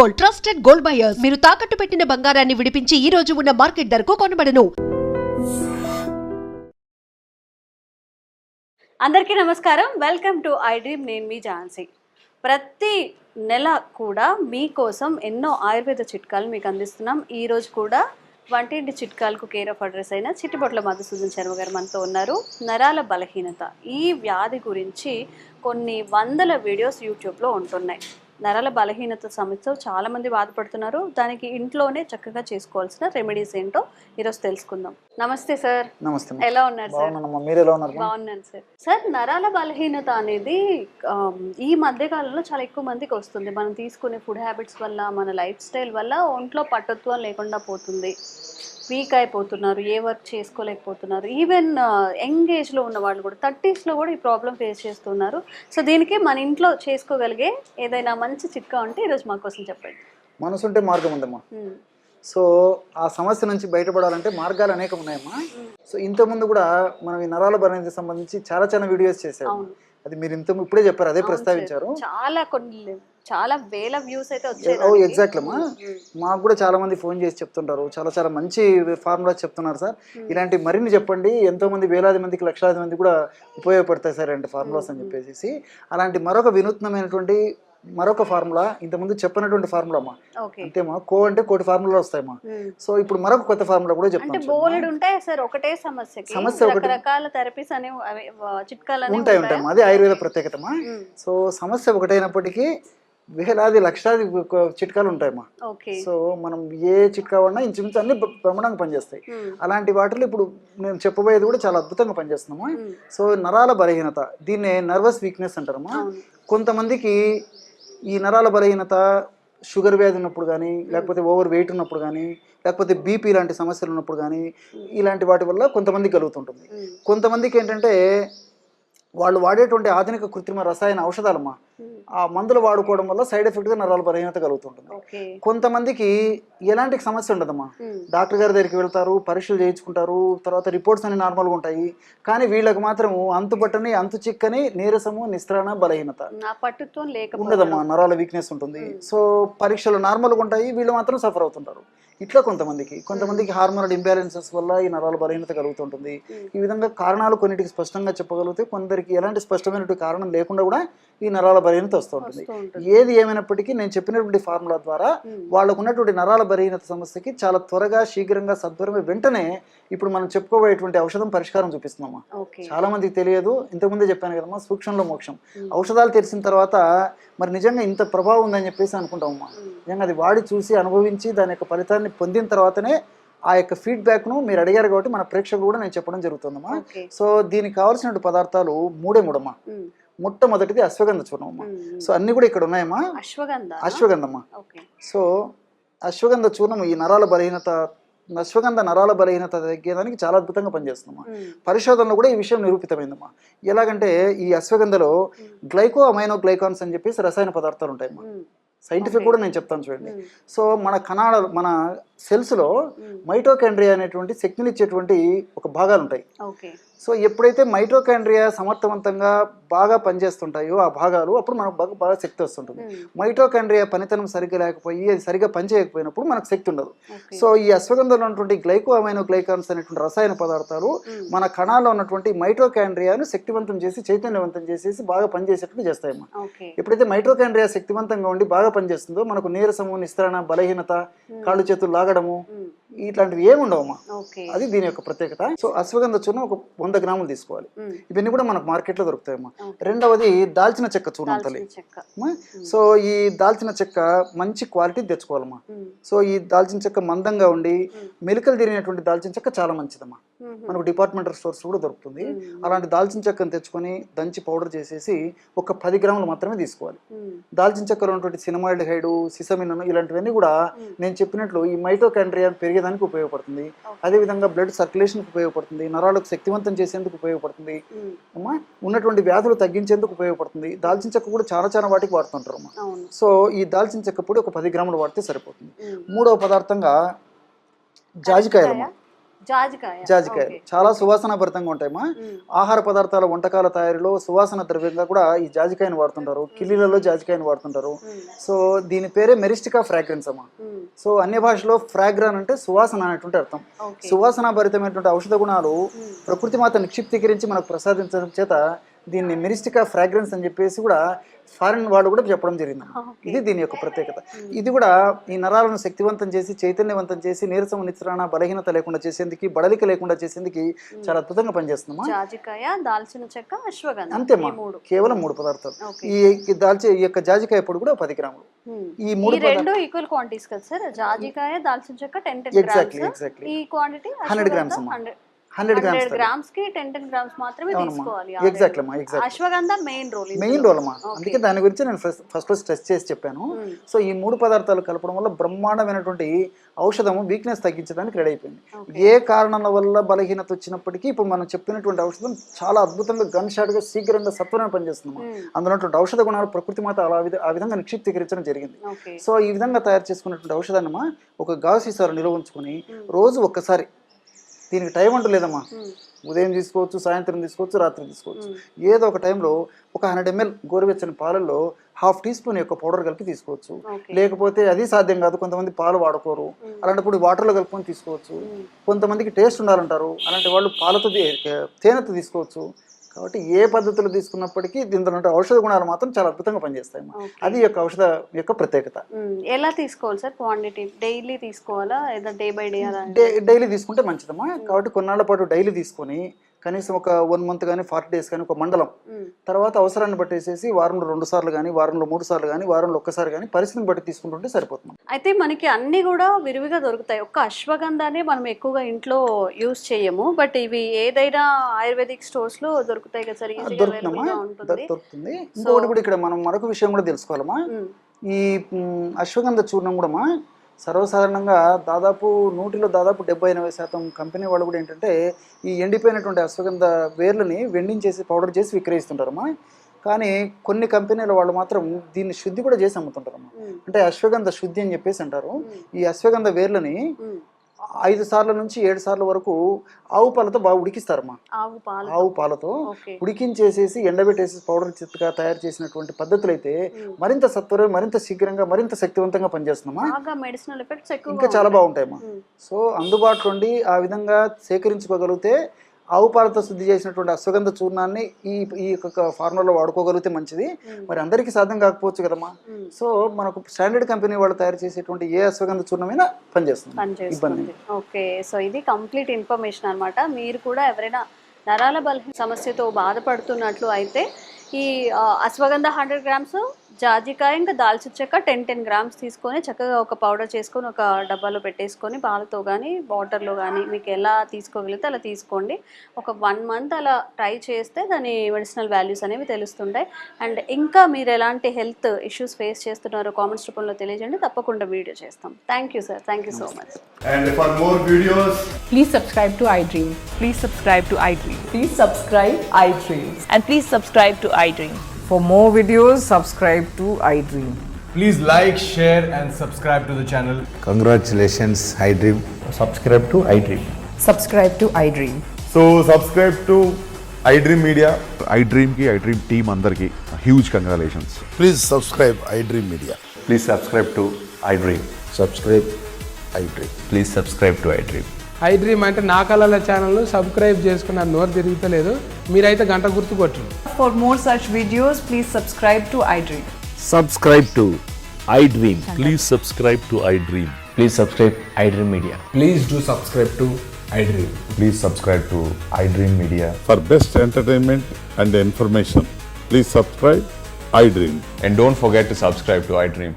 Gold, trusted gold buyers. మీరు తాకట్టు పెట్టిన బంగారాన్ని విడిపించి ఈ రోజు ఉన్న మార్కెట్ ధరకు కొనబడను. అందరికీ నమస్కారం. Welcome to I dream. నేను మీ ఝాన్సీ. ప్రతి నెల కూడా మీకోసం ఎన్నో ఆయుర్వేద చిట్కాలు మీకు అందిస్తున్నాం. ఈరోజు కూడా వంటింటి చిట్కాలకు కేర్ ఆఫ్ అడ్రస్ అయిన చిట్టిబొట్ల మధుసూదన్ శర్మ గారు మనతో ఉన్నారు. నరాల బలహీనత ఈ వ్యాధి గురించి కొన్ని వందల వీడియోస్ యూట్యూబ్లో ఉంటున్నాయి. నరాల బలహీనత సమస్యతో చాలామంది బాధపడుతున్నారు. దానికి ఇంట్లోనే చక్కగా చేసుకోవాల్సిన రెమెడీస్ ఏంటో ఈరోజు తెలుసుకుందాం. నమస్తే సార్. నమస్తే. ఎలా ఉన్నారు సార్? మీరు ఎలా ఉన్నారు? బాగున్నాను సార్. సార్, నరాల బలహీనత అనేది ఈ మధ్య కాలంలో చాలా ఎక్కువ మందికి వస్తుంది. మనం తీసుకునే ఫుడ్ హ్యాబిట్స్ వల్ల, మన లైఫ్ స్టైల్ వల్ల ఒంట్లో పట్టుత్వం లేకుండా పోతుంది. వీక్ అయిపోతున్నారు, ఏ వర్క్ చేసుకోలేకపోతున్నారు. ఈవెన్ యంగ్ ఏజ్లో ఉన్న వాళ్ళు కూడా 30sలో కూడా ఈ ప్రాబ్లం ఫేస్ చేస్తున్నారు. సో దీనికి మన ఇంట్లో చేసుకోగలిగే ఏదైనా మంచి చిట్కా ఉంటే ఈరోజు మా కోసం చెప్పండి. మనసుంటే మార్గం ఉందమ్మా. సో ఆ సమస్య నుంచి బయటపడాలంటే మార్గాలు అనేకం ఉన్నాయమ్మా. సో ఇంతకుముందు కూడా మనం ఈ నరాల బలహీనతకి సంబంధించి చాలా వీడియోస్ చేసాము. అది మీరు ఇప్పుడే చెప్పారు, అదే ప్రస్తావించారు. చాలా వేల వ్యూస్ అయితే వచ్చాయి. ఎగ్జాక్ట్లీ అమ్మా. మాకు కూడా చాలా మంది ఫోన్ చేసి చెప్తుంటారు, చాలా మంచి ఫార్ములాస్ చెప్తున్నారు సార్, ఇలాంటి మరిన్ని చెప్పండి, ఎంతో మంది వేలాది మందికి లక్షలాది మంది కూడా ఉపయోగపడతాయి సార్ ఇలాంటి ఫార్ములాస్ అని చెప్పేసి. అలాంటి మరొక వినూత్నమైనటువంటి మరొక ఫార్ములా, ఇంతకుముందు చెప్పినటువంటి ఫార్ములా అమ్మా. అంతేమా, అంటే కోటి ఫార్ములా వస్తాయమ్మా. సో ఇప్పుడు మరొక కొత్త ఫార్ములా కూడా చెప్తాను. ఒకటే సమస్య రకరకాల థెరపీస్ అనే చిట్కాలు ఉంటాయమ్మా. అది ఆయుర్వేద ప్రత్యేకతమ్మా. సో సమస్య ఒకటైనప్పటికీ వేలాది లక్షలాది చిట్కాలు ఉంటాయమ్మా. సో మనం ఏ చిట్కా వాడినా ఇంచుమించు అన్ని బ్రహ్మాండంగా పనిచేస్తాయి. అలాంటి వాటిలో ఇప్పుడు నేను చెప్పబోయేది కూడా చాలా అద్భుతంగా పనిచేస్తున్నామా. సో నరాల బలహీనత, దీన్నే నర్వస్ వీక్నెస్ అంటారమ్మా. కొంతమందికి ఈ నరాల బలహీనత షుగర్ వ్యాధి ఉన్నప్పుడు కానీ, లేకపోతే ఓవర్ వెయిట్ ఉన్నప్పుడు కానీ, లేకపోతే బీపీ లాంటి సమస్యలు ఉన్నప్పుడు కానీ, ఇలాంటి వాటి వల్ల కొంతమందికి కలుగుతుంటుంది. కొంతమందికి ఏంటంటే వాళ్ళు వాడేటువంటి ఆధునిక కృత్రిమ రసాయన ఔషధాలమ్మా, ఆ మందులు వాడుకోవడం వల్ల సైడ్ ఎఫెక్ట్గా నరాల బలహీనత కలుగుతుంటుంది. కొంతమందికి ఎలాంటి సమస్య ఉండదమ్మా. డాక్టర్ గారి దగ్గరికి వెళ్తారు, పరీక్షలు చేయించుకుంటారు, తర్వాత రిపోర్ట్స్ అన్ని నార్మల్గా ఉంటాయి. కానీ వీళ్ళకి మాత్రం అంతుపట్టని, అంతు చిక్కని నీరసము, నిస్త్రాణ, బలహీనత ఉండదమ్మా. నరాల వీక్నెస్ ఉంటుంది. సో పరీక్షలు నార్మల్గా ఉంటాయి, వీళ్ళు మాత్రం సఫర్ అవుతుంటారు. ఇట్లా కొంతమందికి హార్మోనల్ ఇంబ్యాలెన్సెస్ వల్ల ఈ నరాల బలహీనత కలుగుతుంటుంది. ఈ విధంగా కారణాలు కొన్నిటికి స్పష్టంగా చెప్పగలిగితే, కొందరికి ఎలాంటి స్పష్టమైన కారణం లేకుండా కూడా ఈ నరాల బలహీనత వస్తూ ఉంటుంది. ఏది ఏమైనప్పటికీ నేను చెప్పినటువంటి ఫార్ములా ద్వారా వాళ్ళకు ఉన్నటువంటి నరాల బలహీనత సమస్యకి చాలా త్వరగా, శీఘ్రంగా, సత్వరమే, వెంటనే ఇప్పుడు మనం చెప్పుకోబోయేటువంటి ఔషధం పరిష్కారం చూపిస్తున్నామా. చాలా మందికి తెలియదు, ఇంతకుముందే చెప్పాను కదమ్మా, సూక్ష్మంలో మోక్షం. ఔషధాలు తెలిసిన తర్వాత మరి నిజంగా ఇంత ప్రభావం ఉందని చెప్పేసి అనుకుంటామమ్మా. నిజంగా అది వాడి చూసి, అనుభవించి, దాని యొక్క ఫలితాన్ని పొందిన తర్వాతనే ఆ యొక్క ఫీడ్బ్యాక్ను మీరు అడిగారు కాబట్టి మన ప్రేక్షకులు కూడా నేను చెప్పడం జరుగుతుందమ్మా. సో దీనికి కావాల్సిన పదార్థాలు మూడమ్మా. మొట్టమొదటిది అశ్వగంధ చూర్ణం అమ్మా. సో అన్ని కూడా ఇక్కడ ఉన్నాయమ్మా. అశ్వగంధమ్మా. సో అశ్వగంధ చూర్ణం ఈ నరాల బలహీనత తగ్గేదానికి చాలా అద్భుతంగా పనిచేస్తుందమ్మా. పరిశోధనలో కూడా ఈ విషయం నిరూపితమైందమ్మా. ఎలాగంటే ఈ అశ్వగంధలో గ్లైకో అమైనో గ్లైకాన్స్ అని చెప్పేసి రసాయన పదార్థాలు ఉంటాయమ్మా. సైంటిఫిక్ కూడా నేను చెప్తాను చూడండి. సో మన సెల్స్లో మైటోకాండ్రియా అనేటువంటి శక్తినిచ్చేటువంటి ఒక భాగాలు ఉంటాయి. సో ఎప్పుడైతే మైటోకాండ్రియా సమర్థవంతంగా బాగా పనిచేస్తుంటాయో ఆ భాగాలు, అప్పుడు మనకు బాగా శక్తి వస్తుంటుంది. మైటోకాండ్రియా పనితనం సరిగ్గా లేకపోయి, అది సరిగ్గా పనిచేయకపోయినప్పుడు మనకు శక్తి ఉండదు. సో ఈ అశ్వగంధంలో ఉన్నటువంటి గ్లైకో అమైనో గ్లైకాన్స్ అనేటువంటి రసాయన పదార్థాలు మన కణాల్లో ఉన్నటువంటి మైటోకాండ్రియాను శక్తివంతం చేసి, చైతన్యవంతం చేసేసి బాగా పనిచేసేట్టుగా చేస్తాయమ్మా. ఎప్పుడైతే మైటోకాండ్రియా శక్తివంతంగా ఉండి బాగా పనిచేస్తుందో మనకు నీరసము, నిస్త్రాణ, బలహీనత, కాళ్ళు చేతులు లాగడము, ఇట్లాంటివి ఏమి ఉండవమ్మా. అది దీని యొక్క ప్రత్యేకత. సో అశ్వగంధ చూర్ణం ఒక 100 గ్రాములు తీసుకోవాలి. ఇవన్నీ కూడా మనకు మార్కెట్లో దొరుకుతాయమ్మా. రెండవది దాల్చిన చెక్క చూర్ణం తల్లి. సో ఈ దాల్చిన చెక్క మంచి క్వాలిటీ తెచ్చుకోవాలమ్మా. సో ఈ దాల్చిన చెక్క మందంగా ఉండి మెలికలు తిరిగినటువంటి దాల్చిన చెక్క చాలా మంచిదమ్మా. మనకు డిపార్ట్మెంటల్ స్టోర్స్ కూడా దొరుకుతుంది. అలాంటి దాల్చిన చెక్కను తెచ్చుకొని దంచి పౌడర్ చేసేసి ఒక 10 గ్రాములు మాత్రమే తీసుకోవాలి. దాల్చిన చెక్కలో ఉన్నటువంటి సినమాల్డిహైడ్, సిసమిన్ ఇలాంటివన్నీ కూడా నేను చెప్పినట్లు ఈ మైటోకాండ్రియా పెరిగేదానికి ఉపయోగపడుతుంది. అదేవిధంగా బ్లడ్ సర్క్యులేషన్కి ఉపయోగపడుతుంది, నరాలకు శక్తివంతం చేసేందుకు ఉపయోగపడుతుంది అమ్మా, ఉన్నటువంటి వ్యాధులు తగ్గించేందుకు ఉపయోగపడుతుంది. దాల్చిన చెక్క కూడా చాలా వాటికి వాడుతుంటారు అమ్మా. సో ఈ దాల్చిన చెక్క పొడి ఒక 10 గ్రాములు వాడితే సరిపోతుంది. మూడవ పదార్థంగా జాజికాయలమ్మా. జాజికాయలు చాలా సువాసన భరితంగా ఉంటాయమ్మా. ఆహార పదార్థాల వంటకాల తయారీలో సువాసన ద్రవ్యంగా కూడా ఈ జాజికాయను వాడుతుంటారు, కిల్లీలలో జాజికాయను వాడుతుంటారు. సో దీని పేరే మెరిస్టికా ఫ్రాగ్రెన్స్ అమ్మా. సో అన్య భాషలో ఫ్రాగ్రాన్ అంటే సువాసన అనేటువంటి అర్థం. సువాసన భరితమైనటువంటి ఔషధ గుణాలు ప్రకృతి మాత నిక్షిప్తీకరించి మనకు ప్రసాదించడం చేత దీన్ని మెరిస్టికా ఫ్రాగ్రెన్స్ అని చెప్పేసి కూడా ఫారిన్ వాళ్ళు కూడా చెప్పడం జరిగింది. ఇది దీని యొక్క ప్రత్యేకత. ఇది కూడా ఈ నరాలను శక్తివంతం చేసి చైతన్యవంతం చేసి నీరసం నిత్రాణ బలహీనత లేకుండా చేసేందుకు బడలిక లేకుండా చేసేందుకు చాలా అద్భుతంగా పనిచేస్తుందమ్మా. జాజికాయ, దాల్చిన చెక్క, అశ్వగంధ అంతేమ్మా, కేవలం 3 పదార్థాలు. ఈ యొక్క జాజికాయ పొడి కూడా 10 గ్రాములు. ఈ 3 రెండు ఈక్వల్ క్వాంటిటీస్ కదా సార్? జాజికాయ, దాల్చిన చెక్క 10 గ్రామ్స్. ఈ క్వాంటిటీ 100 గ్రామ్స్ 100 గ్రామ్స్ కి 10 గ్రామ్స్ మాత్రమే తీసుకోవాలి. ఎగ్జాక్ట్లీ అశ్వగంధ మెయిన్ రోల్ అమ్మా. అందుకే దాని గురించి నేను ఫస్ట్ స్ట్రెస్ చేసి చెప్పాను. సో ఈ 3 పదార్థాలు కలపడం వల్ల బ్రహ్మాండమైనటువంటి ఔషధము వీక్నెస్ తగ్గించడానికి రెడీ అయిపోయింది. ఏ కారణాల వల్ల బలహీనత వచ్చినప్పటికీ ఇప్పుడు మనం చెప్పినటువంటి ఔషధం చాలా అద్భుతంగా గన్ షాట్ గా శీఘ్రంగా సత్వరమే పనిచేస్తుంది. అందులో ఔషధ గుణాలు ప్రకృతి మాత ఆ విధంగా నిక్షిప్తీకరించడం జరిగింది. సో ఈ విధంగా తయారు చేసుకున్నటువంటి ఔషధాన్ని ఒక గాజు సీసాలో నిల్వ ఉంచుకొని రోజు ఒక్కసారి, దీనికి టైం అంటూ లేదమ్మా, ఉదయం తీసుకోవచ్చు, సాయంత్రం తీసుకోవచ్చు, రాత్రి తీసుకోవచ్చు. ఏదో ఒక టైంలో ఒక 100 ml గోరువెచ్చని పాలల్లో 1/2 teaspoon యొక్క పౌడర్ కలిపి తీసుకోవచ్చు. లేకపోతే అది సాధ్యం కాదు, కొంతమంది పాలు వాడుకోరు, అలాంటప్పుడు వాటర్లో కలుపుకొని తీసుకోవచ్చు. కొంతమందికి టేస్ట్ ఉండాలంటారు, అలాంటి వాళ్ళు పాలతో తేనెతో తీసుకోవచ్చు. కాబట్టి ఏ పద్ధతులు తీసుకున్నప్పటికీ దీంట్లో ఔషధ గుణాలు మాత్రం చాలా అద్భుతంగా పనిచేస్తాయి. అది యొక్క ఔషధ యొక్క ప్రత్యేకత. ఎలా తీసుకోవాలి సార్? క్వాంటిటీ డైలీ తీసుకోవాలా, డే బై డే? డైలీ తీసుకుంటే మంచిదమ్మా. కాబట్టి కొన్నాళ్ళ పాటు డైలీ తీసుకొని కనీసం ఒక 1 month కానీ 40 days కానీ ఒక మండలం తర్వాత అవసరాన్ని బట్టేసేసి వారంలో 2 సార్లు కానీ, వారంలో 3 సార్లు కానీ, వారంలో 1 సారి కానీ పరిస్థితిని బట్టి తీసుకుంటుంటే సరిపోతుంది. అయితే మనకి అన్ని కూడా విరివిగా దొరుకుతాయి. ఒక్క అశ్వగంధానే మనం ఎక్కువగా ఇంట్లో యూజ్ చేయము, బట్ ఇవి ఏదైనా ఆయుర్వేదిక్ స్టోర్స్ లో దొరుకుతాయి కదా సార్? దొరుకుతుంది. ఇంకొకటి కూడా ఇక్కడ మనం మరొక విషయం కూడా తెలుసుకోవాలమ్మా. ఈ అశ్వగంధ చూర్ణం కూడా సర్వసాధారణంగా దాదాపు 70-80% కంపెనీ వాళ్ళు కూడా ఏంటంటే ఈ ఎండిపోయినటువంటి అశ్వగంధ వేర్లని వెండించేసి పౌడర్ చేసి విక్రయిస్తుంటారమ్మా. కానీ కొన్ని కంపెనీల వాళ్ళు మాత్రం దీన్ని శుద్ధి కూడా చేసి అమ్ముతుంటారమ్మా. అంటే అశ్వగంధ శుద్ధి అని చెప్పేసి అంటారు. ఈ అశ్వగంధ వేర్లని 5 సార్ల నుంచి 7 సార్ల వరకు ఆవు పాలతో బాగా ఉడికిస్తారమ్మా. ఆవు పాలతో ఉడికించేసేసి ఎండబెట్టేసి పౌడర్ చిత్తుగా తయారు చేసినటువంటి పద్ధతులు అయితే మరింత సత్వరం, మరింత శీఘ్రంగా, మరింత శక్తివంతంగా పనిచేస్తున్నామా. ఇంకా చాలా బాగుంటాయమ్మా. సో అందుబాటులో ఉండి ఆ విధంగా సేకరించుకోగలిగితే ఆవు పాలతో శుద్ధి చేసినటువంటి అశ్వగంధ చూర్ణాన్ని ఈ యొక్క ఫార్ములాలో వాడుకోగలిగితే మంచిది. మరి అందరికీ సాధ్యం కాకపోవచ్చు కదమ్మా. సో మనకు స్టాండర్డ్ కంపెనీ వాళ్ళు తయారు చేసేటువంటి ఏ అశ్వగంధ చూర్ణమైనా పనిచేస్తుంది. ఓకే, సో ఇది కంప్లీట్ ఇన్ఫర్మేషన్ అన్నమాట. మీరు కూడా ఎవరైనా నరాల బలహీన సమస్యతో బాధపడుతున్నట్లు అయితే ఈ అశ్వగంధ 100 గ్రామ్స్, జాజికాయ ఇంకా దాల్చిన చెక్క 10 గ్రామ్స్ తీసుకొని చక్కగా ఒక పౌడర్ చేసుకొని ఒక డబ్బాలో పెట్టేసుకొని పాలతో కానీ వాటర్లో కానీ మీకు ఎలా తీసుకోగలిగితే అలా తీసుకోండి. ఒక 1 month అలా ట్రై చేస్తే దాని మెడిసినల్ వాల్యూస్ అనేవి తెలుస్తుంటాయి. అండ్ ఇంకా మీరు ఎలాంటి హెల్త్ ఇష్యూస్ ఫేస్ చేస్తున్నారో కామెంట్స్ రూపంలో తెలియజేయండి, తప్పకుండా వీడియో చేస్తాం. Thank you sir, thank you so much. And for more videos, please subscribe to iDream. Please subscribe to iDream. Please subscribe iDream. And please subscribe to iDream. For more videos, subscribe to iDream. please like, share and subscribe to the channel. Congratulations, iDream. Subscribe to iDream. Subscribe to iDream. So subscribe to iDream Media. iDream ki iDream team andarki huge congratulations. Please subscribe iDream Media. Please subscribe to iDream. Subscribe iDream. Please subscribe to iDream. iDream అంటే నా కళల ఛానల్ను subscribe చేసుకున్న నోరు తిరుగుతలేదు, మీరైతే గంట గుర్తు కొట్టండి. For more such videos, please subscribe to iDream. Subscribe to iDream. Please subscribe to iDream. Please subscribe iDream Media. Please do subscribe to iDream. Please subscribe to iDream Media. For best entertainment and information, please subscribe iDream. And don't forget to subscribe to iDream.